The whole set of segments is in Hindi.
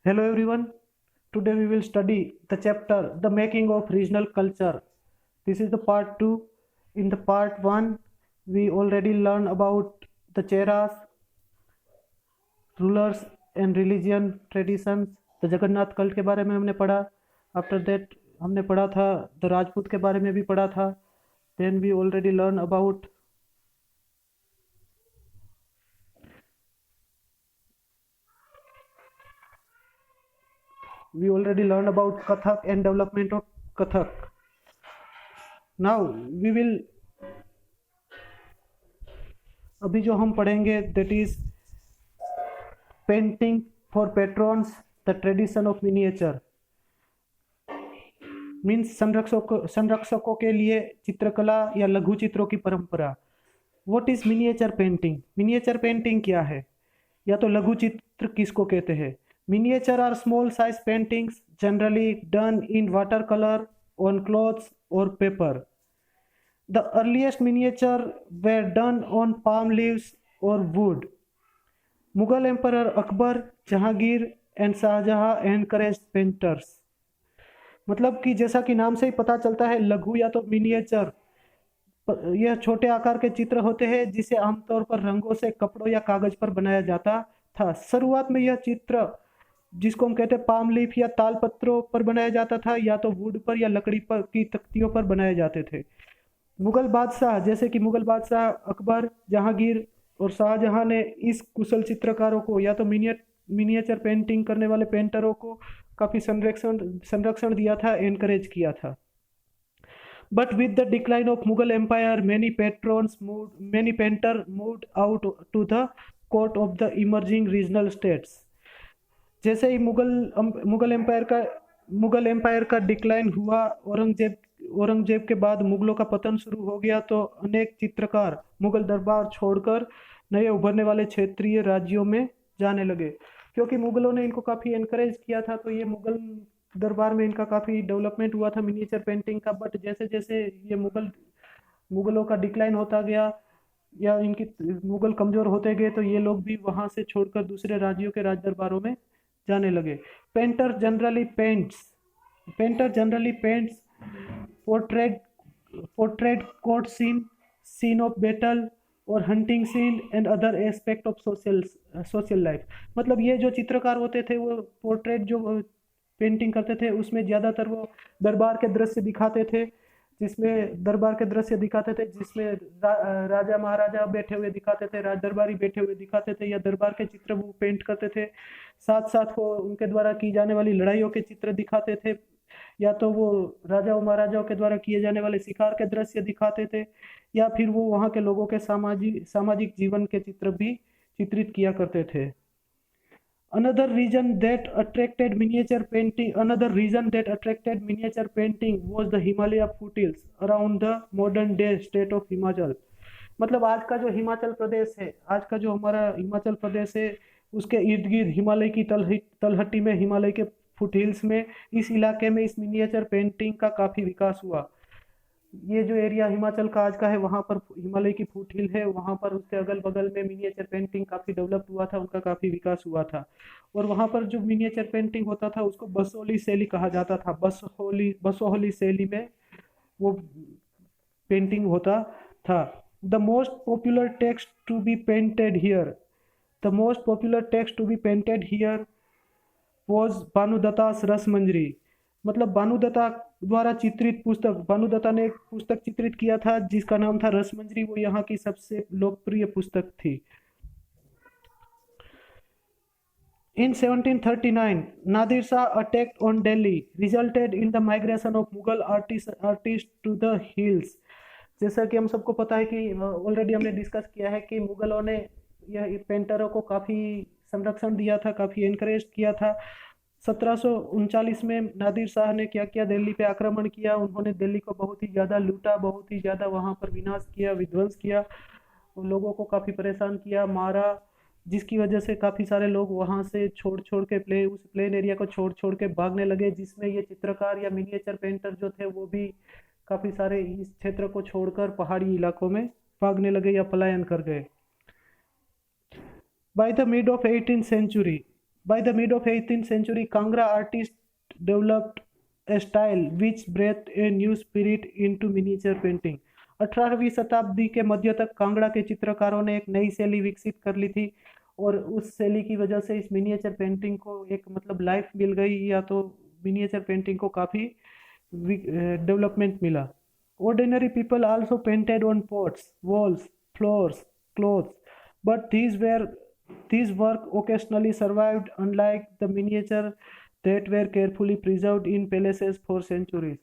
Hello everyone. Today we will study the chapter The Making of Regional Culture. This is the part 2. In the part 1 we already learned about the cheras, rulers and religion traditions. The Jagannath cult के बारे में हमने पढ़ा. After that हमने पढ़ा था the राजपूत के बारे में भी पढ़ा था. Then we already learned about Kathak and development of Kathak. Now we will अभी जो हम पढ़ेंगे that is painting for patrons, the tradition of miniature. Means संरक्षकों के लिए चित्रकला या लघु चित्रों की परंपरा. What is miniature painting? Miniature painting क्या है या तो लघु चित्र किसको कहते हैं? Miniature are small size paintings generally done in water colour on cloths और paper. The earliest miniature were done on palm leaves और wood. Mughal emperor Akbar, Jahangir and Shahjahan encourage painters. मतलब कि जैसा कि नाम से ही पता चलता है लघु या तो मिनिएचर, यह छोटे आकार के चित्र होते हैं जिसे आमतौर पर रंगों से कपड़ों या कागज पर बनाया जाता था. शुरुआत में यह चित्र जिसको हम कहते हैं पाम लीफ या ताल पत्रों पर बनाया जाता था या तो वुड पर या लकड़ी पर की तख्तियों पर बनाए जाते थे. मुगल बादशाह जैसे कि मुगल बादशाह अकबर, जहांगीर और शाहजहां ने इस कुशल चित्रकारों को या तो मिनिएचर पेंटिंग करने वाले पेंटरों को काफी संरक्षण दिया था, एनकरेज किया था. But with the decline of Mughal empire many painter moved out to the court of the emerging regional states. जैसे ही मुगल एम्पायर का डिक्लाइन हुआ, औरंगजेब के बाद मुगलों का पतन शुरू हो गया, तो अनेक चित्रकार मुगल दरबार छोड़कर नए उभरने वाले क्षेत्रीय राज्यों में जाने लगे. क्योंकि मुगलों ने इनको काफ़ी एनकरेज किया था तो ये मुगल दरबार में इनका काफ़ी डेवलपमेंट हुआ था मिनिएचर पेंटिंग का. बट जैसे जैसे ये मुगलों का डिक्लाइन होता गया या इनकी मुगल कमज़ोर होते गए तो ये लोग भी वहाँ से छोड़कर दूसरे राज्यों के राज दरबारों में जाने लगे. Painter generally paints portrayed court scene of battle और hunting scene and other aspect of social life. मतलब ये जो चित्रकार होते थे वो पोर्ट्रेट जो पेंटिंग करते थे उसमें ज़्यादातर वो दरबार के दृश्य दिखाते थे जिसमें राजा महाराजा बैठे हुए दिखाते थे, राज दरबारी बैठे हुए दिखाते थे या दरबार के चित्र वो पेंट करते थे. साथ साथ वो उनके द्वारा की जाने वाली लड़ाइयों के चित्र दिखाते थे या तो वो राजाओं महाराजाओं के द्वारा किए जाने वाले शिकार के दृश्य दिखाते थे या फिर वो वहाँ के लोगों के सामाजिक जीवन के चित्र भी चित्रित किया करते थे. Another reason that attracted miniature painting was the Himalaya foothills around the modern day state of Himachal. मतलब आज का जो हमारा हिमाचल प्रदेश है उसके इर्द गिर्द हिमालय की तलहटी में, हिमालय के फुटहिल्स में, इस इलाके में इस मिनिएचर पेंटिंग का काफ़ी विकास हुआ. ये जो एरिया हिमाचल का आज का है वहाँ पर हिमालय की फुट हिल है, वहाँ पर उसके अगल बगल में मिनिएचर पेंटिंग काफ़ी डेवलप हुआ था, उनका काफ़ी विकास हुआ था. और वहाँ पर जो मिनिएचर पेंटिंग होता था उसको बसोहली शैली कहा जाता था. बसोहली शैली में वो पेंटिंग होता था. The most popular text to be painted here was Bhanudatta's Rasamanjari. मतलब भानुदत्ता द्वारा चित्रित पुस्तक, भानुदत्ता ने एक पुस्तक चित्रित किया था जिसका नाम था रसमंजरी. वो यहाँ की सबसे लोकप्रिय पुस्तक थी. In 1739, Nadir Shah attacked on Delhi, resulted in the migration of Mughal artists to the hills. जैसा कि हम सबको पता है कि ऑलरेडी हमने डिस्कस किया है कि मुगलों ने यह पेंटरों को काफ़ी संरक्षण दिया था, काफ़ी एनकरेज किया था. 1739 में नादिर शाह ने क्या किया, दिल्ली पे आक्रमण किया. उन्होंने दिल्ली को बहुत ही ज़्यादा लूटा, बहुत ही ज़्यादा वहाँ पर विनाश किया, विध्वंस किया, लोगों को काफ़ी परेशान किया, मारा, जिसकी वजह से काफ़ी सारे लोग वहाँ से छोड़ के उस प्लेन एरिया को छोड़ के भागने लगे. जिसमें ये चित्रकार या मिनिएचर पेंटर जो थे वो भी काफ़ी सारे इस क्षेत्र को छोड़कर पहाड़ी इलाकों में भागने लगे या पलायन कर गए. By the mid of 18th century, By the mid of 18th century, Kangra artists developed a style which breathed a new spirit into miniature painting. 18वीं शताब्दी के मध्य तक कांगड़ा के चित्रकारों ने एक नई शैली विकसित कर ली थी और उस शैली की वजह से इस मिनिएचर पेंटिंग को एक मतलब लाइफ मिल गई, या तो मिनिएचर पेंटिंग को काफ़ी डेवलपमेंट मिला. Ordinary people also painted on pots, walls, floors, clothes, but these work occasionally survived, unlike the miniature that were carefully preserved in palaces for centuries.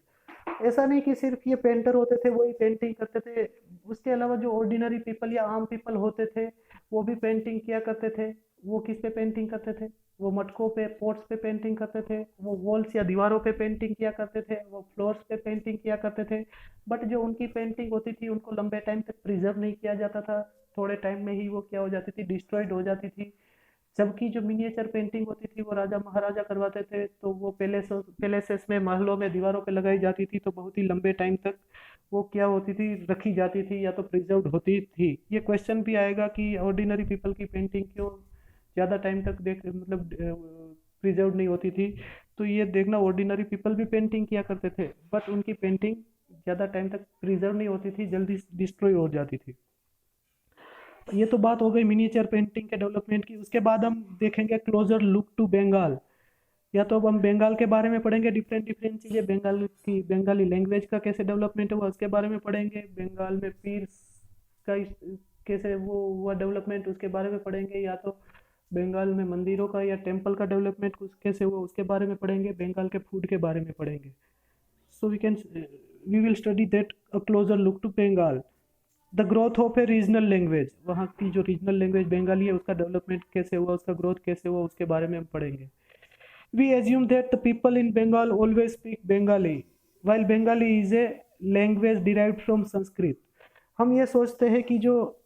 ऐसा नहीं कि सिर्फ ये पेंटर होते थे वही पेंटिंग करते थे, उसके अलावा जो ऑर्डिनरी पीपल या आम पीपल होते थे वो भी पेंटिंग किया करते थे. वो किस पे पेंटिंग करते थे? वो मटकों पे, पोट्स पे पेंटिंग करते थे, वो वॉल्स या दीवारों पे पेंटिंग किया करते थे, वो फ्लोर्स पे पेंटिंग किया करते थे. बट जो उनकी पेंटिंग होती थी उनको लंबे टाइम तक प्रिजर्व नहीं किया जाता था, थोड़े टाइम में ही वो क्या हो जाती थी, डिस्ट्रॉयड हो जाती थी. जबकि जो मिनिएचर पेंटिंग होती थी वो राजा महाराजा करवाते थे, तो वो पैलेसेस में, महलों में दीवारों पे लगाई जाती थी, तो बहुत ही लंबे टाइम तक वो क्या होती थी, रखी जाती थी या तो प्रिजर्व्ड होती थी. ये क्वेश्चन भी आएगा कि ऑर्डिनरी पीपल की पेंटिंग क्यों ज़्यादा टाइम तक देख मतलब प्रिजर्व नहीं होती थी. तो ये देखना, ऑर्डिनरी पीपल भी पेंटिंग किया करते थे बट उनकी पेंटिंग ज़्यादा टाइम तक प्रिजर्व नहीं होती थी, जल्दी डिस्ट्रॉय हो जाती थी. ये तो बात हो गई मिनिएचर पेंटिंग के डेवलपमेंट की. उसके बाद हम देखेंगे क्लोजर लुक टू बंगाल. या तो अब हम बंगाल के बारे में पढ़ेंगे, डिफरेंट डिफरेंट चीज़ें, बंगाली लैंग्वेज का कैसे डेवलपमेंट हुआ उसके बारे में पढ़ेंगे, बंगाल में पीर्स का कैसे वो हुआ डेवलपमेंट उसके बारे में पढ़ेंगे, या तो बंगाल में मंदिरों का या टेम्पल का डेवलपमेंट कैसे हुआ उसके बारे में पढ़ेंगे, बंगाल के फूड के बारे में पढ़ेंगे. So we will study that a closer look to Bengal. The growth of a regional language, वहाँ की जो रीजनल लैंग्वेज बंगाली है उसका डेवलपमेंट कैसे हुआ, उसका ग्रोथ कैसे हुआ उसके बारे में हम पढ़ेंगे. We assume that the people in Bengal always speak Bengali while Bengali is a language derived from Sanskrit. हम ये सोचते हैं कि जो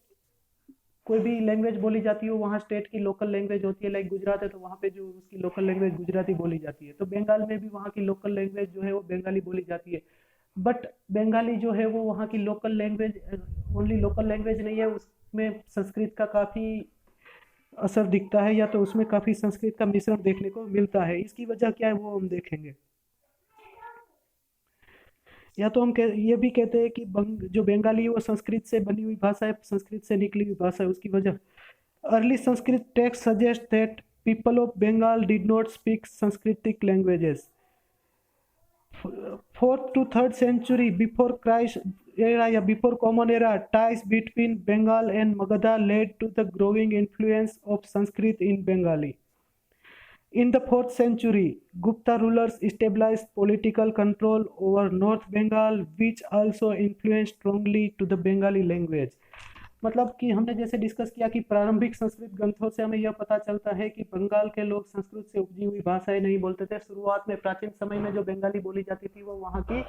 कोई भी लैंग्वेज बोली जाती है वहाँ स्टेट की लोकल लैंग्वेज होती है. लाइक गुजरात है तो वहाँ पे जो उसकी लोकल लैंग्वेज गुजराती बोली जाती है, तो बंगाल में भी वहाँ की लोकल लैंग्वेज जो है वो बंगाली बोली जाती है. बट बंगाली जो है वो वहाँ की local language, only local language नहीं है, उसमें संस्कृत का काफ़ी असर दिखता है, या तो उसमें काफ़ी संस्कृत का मिश्रण देखने को मिलता है. इसकी वजह क्या है वो हम देखेंगे. या तो ये भी कहते हैं कि जो बंगाली है वो संस्कृत से बनी हुई भाषा है, संस्कृत से निकली हुई भाषा है. उसकी वजह, early Sanskrit text suggest that people of Bengal did not speak Sanskritic languages. 4th to 3rd century before Christ era या before Common Era, ties between Bengal and Magadha led to the growing influence of Sanskrit in Bengali. In the 4th century, Gupta rulers established political control over North Bengal, which also influenced strongly to the Bengali language. मतलब कि हमने जैसे डिस्कस किया कि प्रारंभिक संस्कृत ग्रंथों से हमें यह पता चलता है कि बंगाल के लोग संस्कृत से उपजी हुई भाषाएं नहीं बोलते थे. शुरुआत में प्राचीन समय में जो बंगाली बोली जाती थी वो वहाँ की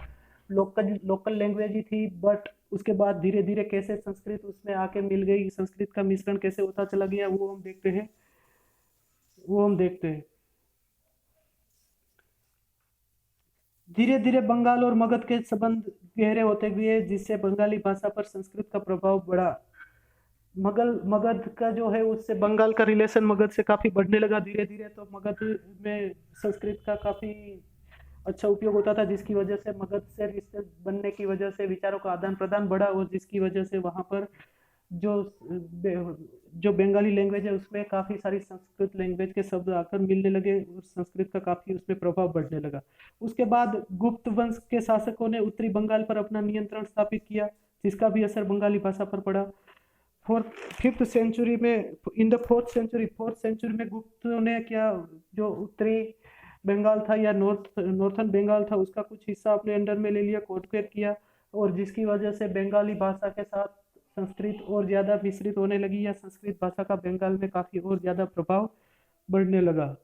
लोकल लैंग्वेज ही थी. बट उसके बाद धीरे धीरे कैसे संस्कृत उसमें आके मिल गई, संस्कृत का मिश्रण कैसे होता चला गया वो हम देखते हैं. धीरे धीरे बंगाल और मगध के संबंध गहरे होते गए, जिससे बंगाली भाषा पर संस्कृत का प्रभाव बढ़ा. मगध का जो है उससे बंगाल का रिलेशन मगध से काफ़ी बढ़ने लगा धीरे धीरे. तो मगध में संस्कृत का काफ़ी अच्छा उपयोग होता था, जिसकी वजह से मगध से रिश्ते बनने की वजह से विचारों का आदान प्रदान बढ़ा, और जिसकी वजह से वहाँ पर जो बंगाली लैंग्वेज है उसमें काफ़ी सारी संस्कृत लैंग्वेज के शब्द आकर मिलने लगे और संस्कृत का काफ़ी उसमें प्रभाव बढ़ने लगा. उसके बाद गुप्त वंश के शासकों ने उत्तरी बंगाल पर अपना नियंत्रण स्थापित किया, जिसका भी असर बंगाली भाषा पर पड़ा. 4th सेंचुरी में, इन द 4th सेंचुरी में गुप्तों ने क्या, जो उत्तरी बंगाल था या नॉर्थन बंगाल था उसका कुछ हिस्सा अपने अंडर में ले लिया, कॉन्क्वेर किया, और जिसकी वजह से बंगाली भाषा के साथ संस्कृत और ज़्यादा मिश्रित होने लगी, या संस्कृत भाषा का बंगाल में काफ़ी और ज़्यादा प्रभाव बढ़ने लगा.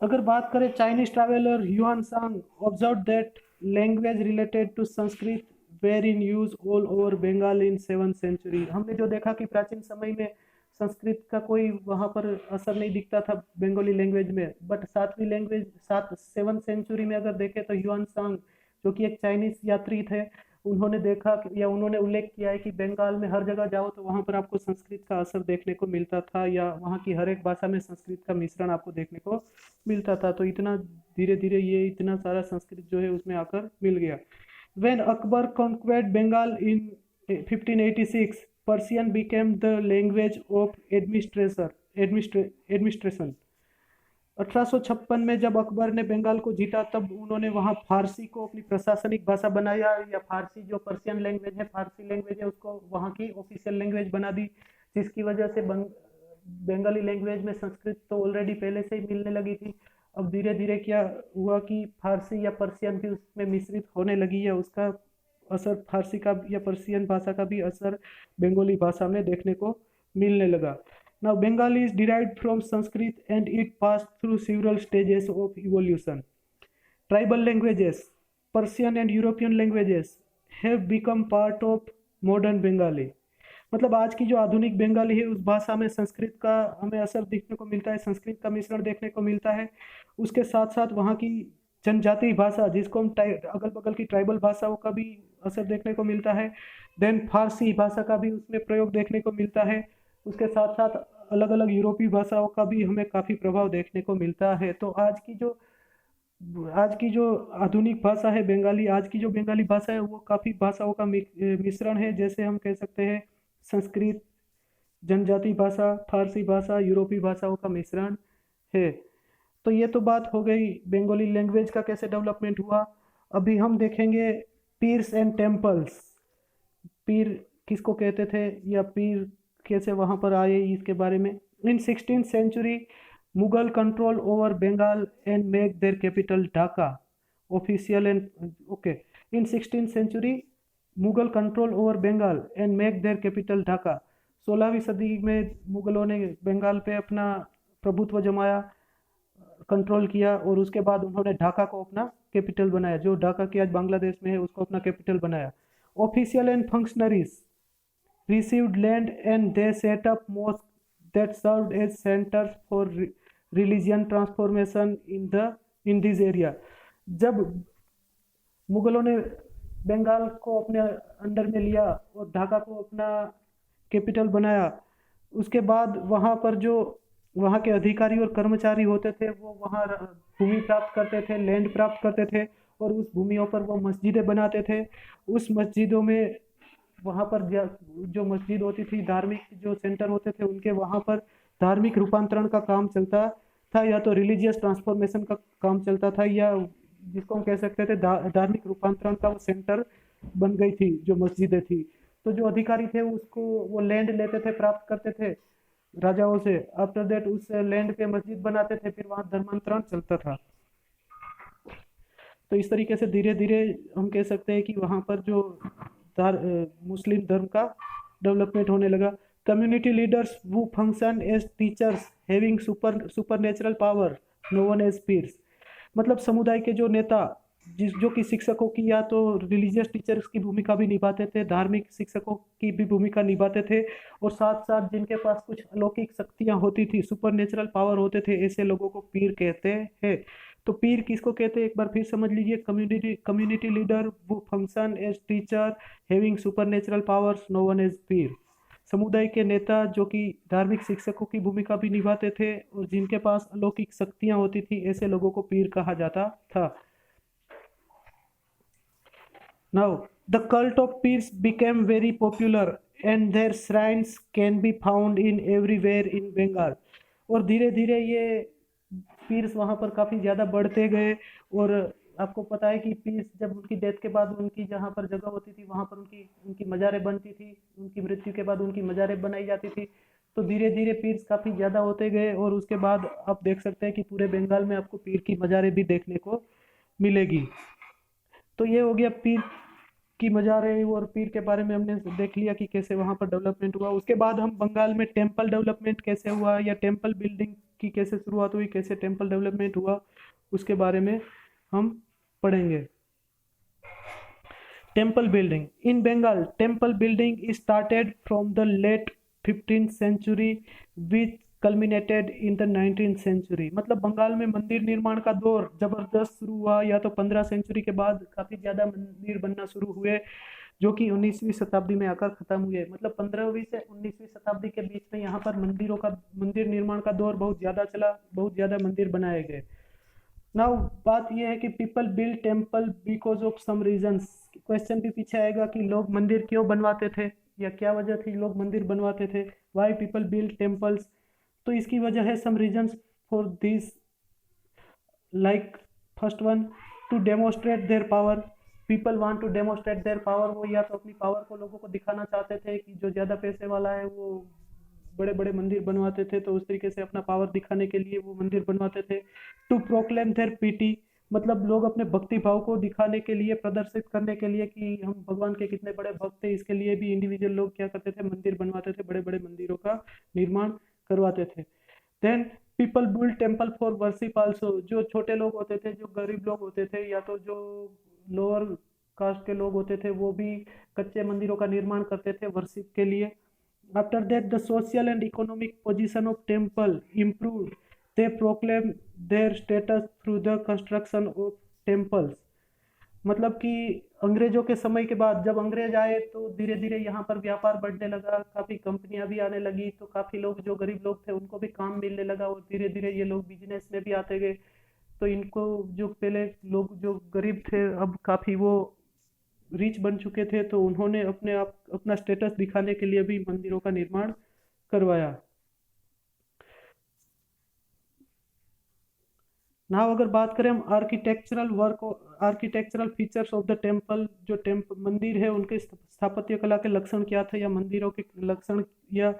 अगर बात करें Chinese traveller Hiuen Tsang observe that language related to Sanskrit were in use all over Bengal in 7th century. हमने जो देखा कि प्राचीन समय में संस्कृत का कोई वहाँ पर असर नहीं दिखता था बंगाली लैंग्वेज में, बट 7th सेंचुरी में अगर देखें तो ह्यूआन सांग जो कि एक चाइनीज यात्री थे, उन्होंने देखा या उन्होंने उल्लेख किया है कि बंगाल में हर जगह जाओ तो वहाँ पर आपको संस्कृत का असर देखने को मिलता था, या वहाँ की हर एक भाषा में संस्कृत का मिश्रण आपको देखने को मिलता था। तो इतना धीरे धीरे ये इतना सारा संस्कृत जो है उसमें आकर मिल गया। When Akbar conquered Bengal in 1586, Persian became the language of administration। 1856 में जब अकबर ने बंगाल को जीता तब उन्होंने वहाँ फारसी को अपनी प्रशासनिक भाषा बनाया, या फारसी जो पर्शियन लैंग्वेज है, फारसी लैंग्वेज है, उसको वहाँ की ऑफिशियल लैंग्वेज बना दी, जिसकी वजह से बंगाली लैंग्वेज में संस्कृत तो ऑलरेडी पहले से ही मिलने लगी थी। अब धीरे धीरे क्या हुआ कि फारसी या पर्शियन भी उसमें मिश्रित होने लगी है, उसका असर फारसी का या पर्शियन भाषा का भी असर बंगाली भाषा में देखने को मिलने लगा। Now Bengali is derived from Sanskrit and it passed through several stages of evolution. Tribal languages, Persian and European languages have become part of modern Bengali। मतलब आज की जो आधुनिक बंगाली है उस भाषा में संस्कृत का हमें असर देखने को मिलता है, संस्कृत का मिश्रण देखने को मिलता है। उसके साथ साथ वहाँ की जनजातीय भाषा जिसको हम अगल बगल की ट्राइबल भाषाओं का भी असर देखने को मिलता है। देन फारसी भाषा का भी उसमें प्रयोग देखने को मिलता है। उसके साथ साथ अलग अलग यूरोपीय भाषाओं का भी हमें काफ़ी प्रभाव देखने को मिलता है। तो आज की जो आधुनिक भाषा है बंगाली, आज की जो बंगाली भाषा है वो काफ़ी भाषाओं का मिश्रण है। जैसे हम कह सकते हैं संस्कृत, जनजातीय भाषा, फारसी भाषा, यूरोपीय भाषाओं का मिश्रण है। तो ये तो बात हो गई बंगाली लैंग्वेज का कैसे डेवलपमेंट हुआ। अभी हम देखेंगे पीर्स एंड टेम्पल्स। पीर किसको कहते थे या पीर कैसे वहाँ पर आए, इसके बारे में। In 16th century Mughal control over Bengal and make their capital Dhaka official and okay. In 16th century Mughal control over Bengal and make their capital Dhaka. 16वीं सदी में मुगलों ने बंगाल पे अपना प्रभुत्व जमाया, कंट्रोल किया, और उसके बाद उन्होंने ढाका को अपना कैपिटल बनाया, जो ढाका की आज बांग्लादेश में है उसको अपना कैपिटल बनाया। Official and functionaries received land and they set up mosques that served as centers for religion transformation in this area। जब मुगलों ने बंगाल को अपने अंडर में लिया और ढाका को अपना कैपिटल बनाया, उसके बाद वहाँ पर जो वहाँ के अधिकारी और कर्मचारी होते थे वो वहाँ भूमि प्राप्त करते थे, लैंड प्राप्त करते थे, और उस भूमियों पर वो मस्जिदें बनाते थे। उस मस्जिदों में वहाँ पर जो मस्जिद होती थी, धार्मिक जो सेंटर होते थे उनके वहाँ पर धार्मिक रूपांतरण का काम चलता था, या तो रिलीजियस ट्रांसफॉर्मेशन का काम चलता था, या जिसको हम कह सकते थे धार्मिक रूपांतरण का वो सेंटर बन गई थी जो मस्जिदें थी। तो जो अधिकारी थे उसको वो लैंड लेते थे, प्राप्त करते थे राजाओं से। आफ्टर दैट उस लैंड पे मस्जिद बनाते थे, फिर वहाँ धर्मांतरण चलता था। तो इस तरीके से धीरे धीरे हम कह सकते हैं कि वहाँ पर जो मुस्लिम धर्म का डेवलपमेंट होने लगा। कम्युनिटी लीडर्स वो function as teachers having supernatural power known as pirs. मतलब समुदाय के जो नेता जो कि शिक्षकों की या तो रिलीजियस टीचर्स की भूमिका भी निभाते थे, धार्मिक शिक्षकों की भी भूमिका निभाते थे, और साथ साथ जिनके पास कुछ अलौकिक शक्तियां होती थी, सुपरनेचुरल पावर होते थे, ऐसे लोगों को पीर कहते हैं। तो पीर किसको कहते हैं एक बार फिर समझ लीजिए। कम्युनिटी लीडर वो function as teacher having supernatural powers known as pir. समुदाय के नेता जो कि धार्मिक शिक्षकों की भूमिका भी निभाते थे और जिनके पास अलौकिक शक्तियां होती थी, ऐसे लोगों को पीर कहा जाता था। Now, the cult of peers became very popular and their shrines can be found in everywhere in Bengal। और धीरे धीरे ये पीर्स वहाँ पर काफ़ी ज़्यादा बढ़ते गए, और आपको पता है कि पीर्स जब उनकी डेथ के बाद उनकी जहाँ पर जगह होती थी वहाँ पर उनकी मज़ारें बनती थी, उनकी मृत्यु के बाद उनकी मज़ारें बनाई जाती थी। तो धीरे धीरे पीर्स काफ़ी ज़्यादा होते गए, और उसके बाद आप देख सकते हैं कि पूरे बंगाल में आपको पीर की मज़ारें भी देखने को मिलेगी। तो ये हो गया पीर की मज़ारें, और पीर के बारे में हमने देख लिया कि कैसे वहाँ पर डेवलपमेंट हुआ। उसके बाद हम बंगाल में टेम्पल डेवलपमेंट कैसे हुआ या टेम्पल बिल्डिंग की कैसे शुरुआत हुई, कैसे टेम्पल डेवलपमेंट हुआ, उसके बारे में हम पढ़ेंगे। Temple building in Bengal. Temple building started from the late 15th century with culminated in the 19th century. मतलब बंगाल में मंदिर निर्माण का दौर जबरदस्त शुरू हुआ, या तो 15 सेंचुरी के बाद काफी ज्यादा मंदिर बनना शुरू हुए, जो कि 19वीं शताब्दी में आकर खत्म हुए। मतलब 15वीं से 19वीं शताब्दी के बीच में यहाँ पर मंदिर निर्माण का दौर बहुत ज्यादा चला, बहुत ज्यादा मंदिर बनाए गए। नाउ बात यह है कि people build temple because of some reasons. Question भी पीछे आएगा कि लोग मंदिर क्यों बनवाते थे, या क्या वजह थी लोग मंदिर बनवाते थे, वाई पीपल बिल्ड टेम्पल्स। तो इसकी वजह है some reasons for this, like first one, to demonstrate their power. People want to demonstrate their power. वो या तो अपनी पावर को लोगों को दिखाना चाहते थे कि जो ज़्यादा पैसे वाला है वो बड़े बड़े मंदिर बनवाते थे, तो उस तरीके से अपना पावर दिखाने के लिए वो मंदिर बनवाते थे। टू प्रोक्लेम देयर पीटी, मतलब लोग अपने भक्ति भाव को दिखाने के लिए, प्रदर्शित करने के लिए कि हम भगवान के कितने बड़े भक्त थे, इसके लिए भी इंडिविजुअल लोग क्या करते थे, मंदिर बनवाते थे, बड़े बड़े मंदिरों का निर्माण करवाते थे। Then people build temple for worship also. जो छोटे लोग होते थे, जो गरीब लोग होते थे, या तो जो लोअर कास्ट के लोग होते थे, वो भी कच्चे मंदिरों का निर्माण करते थे वर्शिप के लिए। After that the social and economic position of temple improved, they proclaim their status through the construction of temples. मतलब कि अंग्रेजों के समय के बाद जब अंग्रेज आए तो धीरे धीरे यहाँ पर व्यापार बढ़ने लगा, काफी कंपनियां भी आने लगी, तो काफी लोग जो गरीब लोग थे उनको भी काम मिलने लगा, और धीरे धीरे ये लोग बिजनेस में भी आते गए। तो इनको, जो पहले लोग जो गरीब थे, अब काफी वो रिच बन चुके थे, तो उन्होंने अपने आप अपना स्टेटस दिखाने के लिए भी मंदिरों का निर्माण करवाया। नाउ अगर बात करें हम architectural work, architectural features of the temple, जो मंदिर है उनके स्थापत्य कला के लक्षण क्या थे, या मंदिरों के लक्षण या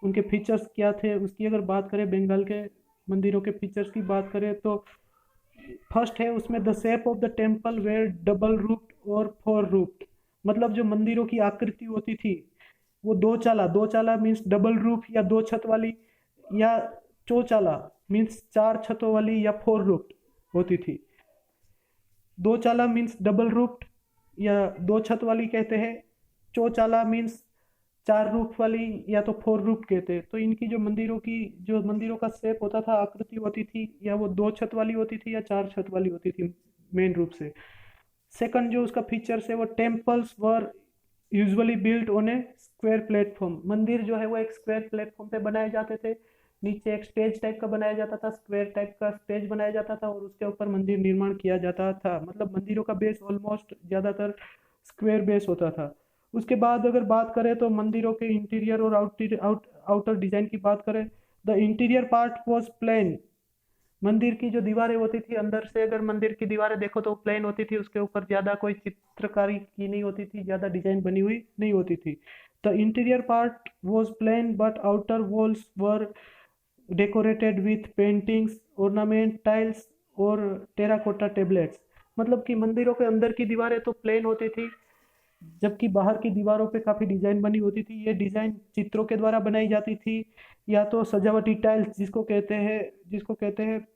उनके फीचर्स क्या थे, उसकी अगर बात करें, बंगाल के मंदिरों के फीचर्स की बात करें, तो फर्स्ट है उसमें the shape of the temple were double roofed और फोर रूफ्ड। मतलब जो मंदिरों की आकृति होती थी वो दो चाला मीन्स डबल रूफ या दो छत वाली, या चौचाला मीन्स चार छतों वाली, या फोर रूफ्ड होती थी। दो चाला मीन्स डबल रूफ्ड या दो छत वाली कहते हैं, चौचाला मीन्स चार रूफ वाली, या तो फोर रूफ कहते हैं। तो इनकी जो मंदिरों का शेप होता था, आकृति होती थी, या वो दो छत वाली होती थी या चार छत वाली होती थी मेन रूप से। सेकंड जो उसका फीचर्स है, वो temples were usually built on A square platform. मंदिर जो है वो एक स्क्वायर प्लेटफॉर्म पे बनाए जाते थे, नीचे एक स्टेज टाइप का बनाया जाता था, स्क्वायर टाइप का स्टेज बनाया जाता था, और उसके ऊपर मंदिर निर्माण किया जाता था। मतलब मंदिरों का बेस ऑलमोस्ट ज्यादातर स्क्वायर बेस होता था। उसके बाद अगर बात करें तो मंदिरों के इंटीरियर और आउटर डिजाइन की बात करें, the interior part was plain. मंदिर की जो दीवारें होती थी, अंदर से अगर मंदिर की दीवारें देखो तो प्लेन होती थी, उसके ऊपर ज्यादा कोई चित्रकारी की नहीं होती थी, ज्यादा डिजाइन बनी हुई नहीं होती थी। The interior part was plain but outer walls were decorated with paintings, ornament, tiles और टेराकोटा टेबलेट्स। मतलब कि मंदिरों के अंदर की दीवारें तो प्लेन होती थी, जबकि बाहर की दीवारों पे काफी डिजाइन बनी होती थी। ये डिजाइन चित्रों के द्वारा बनाई जाती थी, या तो सजावटी टाइल्स जिसको कहते हैं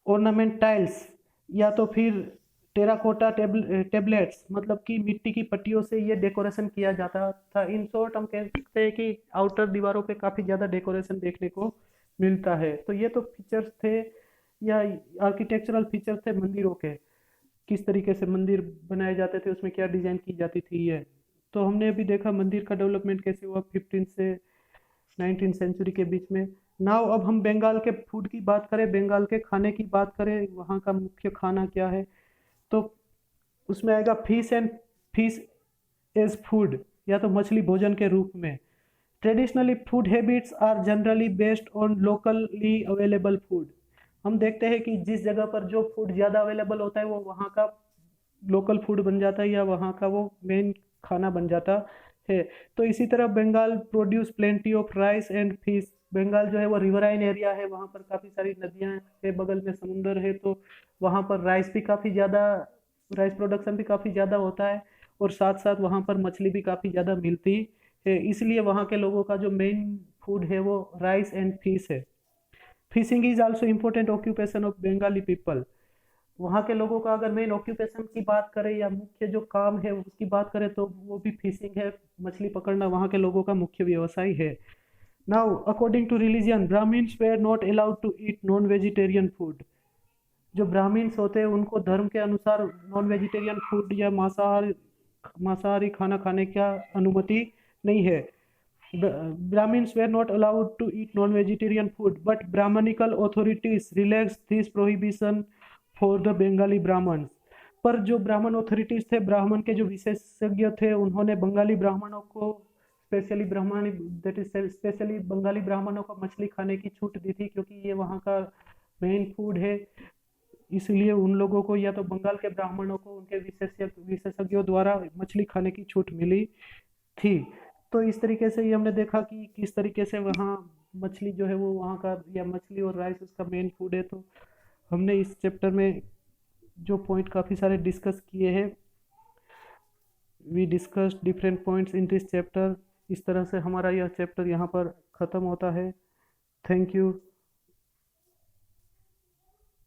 ऑर्नामेंट टाइल्स, या तो फिर टेराकोटा टेबलेट्स, मतलब कि मिट्टी की पट्टियों से ये डेकोरेशन किया जाता था। इन शॉर्ट हम कह सकते हैं कि आउटर दीवारों पे काफी ज्यादा डेकोरेशन देखने को मिलता है। तो ये तो फीचर्स थे, या आर्किटेक्चरल फीचर्स थे मंदिरों के, किस तरीके से मंदिर बनाए जाते थे, उसमें क्या डिजाइन की जाती थी। ये तो हमने अभी देखा मंदिर का डेवलपमेंट कैसे हुआ 15 से 19 सेंचुरी के बीच में। नाउ अब हम बंगाल के फूड की बात करें, बंगाल के खाने की बात करें, वहाँ का मुख्य खाना क्या है, तो उसमें आएगा फिश एज फूड, या तो मछली भोजन के रूप में। Traditionally food habits are generally based on locally available food. हम देखते हैं कि जिस जगह पर जो फूड ज़्यादा अवेलेबल होता है वो वहाँ का लोकल फूड बन जाता है, या वहाँ का वो मेन खाना बन जाता है। तो इसी तरह Bengal produce plenty of rice and fish. Bengal जो है वो रिवराइन एरिया है, वहाँ पर काफ़ी सारी नदियाँ है, बगल में समुंदर है, तो वहाँ पर राइस प्रोडक्शन भी काफ़ी ज़्यादा होता है, और साथ साथ वहाँ पर मछली भी काफ़ी ज़्यादा मिलती है। इसलिए वहाँ के लोगों का जो मेन फूड है वो राइस एंड फिश है। Fishing is also important occupation of Bengali people. वहाँ के लोगों का अगर मेन ऑक्यूपेशन की बात करें या मुख्य जो काम है उसकी बात करें तो वो भी फिशिंग है, मछली पकड़ना वहाँ के लोगों का मुख्य व्यवसाय है। Now according to religion Brahmins were not allowed to eat non vegetarian food. जो ब्राह्मण्स होते हैं उनको धर्म के अनुसार नॉन वेजिटेरियन फूड या मांसाहारी खाना खाने का अनुमति नहीं है। Brahmins were not allowed to eat non-vegetarian food, but Brahmanical authorities relaxed this prohibition for the Bengali Brahmins। पर जो ब्राह्मण अथॉरिटीज थे, ब्राह्मण के जो विशेषज्ञ थे, उन्होंने बंगाली ब्राह्मणों को स्पेशली बंगाली ब्राह्मणों को मछली खाने की छूट दी थी, क्योंकि ये वहाँ का मेन फूड है। इसलिए उन लोगों को या तो बंगाल के ब्राह्मणों को उनके विशेषज्ञों द्वारा मछली खाने की छूट मिली थी। तो इस तरीके से ही हमने देखा कि किस तरीके से वहाँ मछली जो है वो वहाँ का, या मछली और राइस उसका मेन फूड है। तो हमने इस चैप्टर में जो पॉइंट काफ़ी सारे डिस्कस किए हैं, we discuss different points in this chapter. इस तरह से हमारा यह चैप्टर यहाँ पर ख़त्म होता है। Thank you.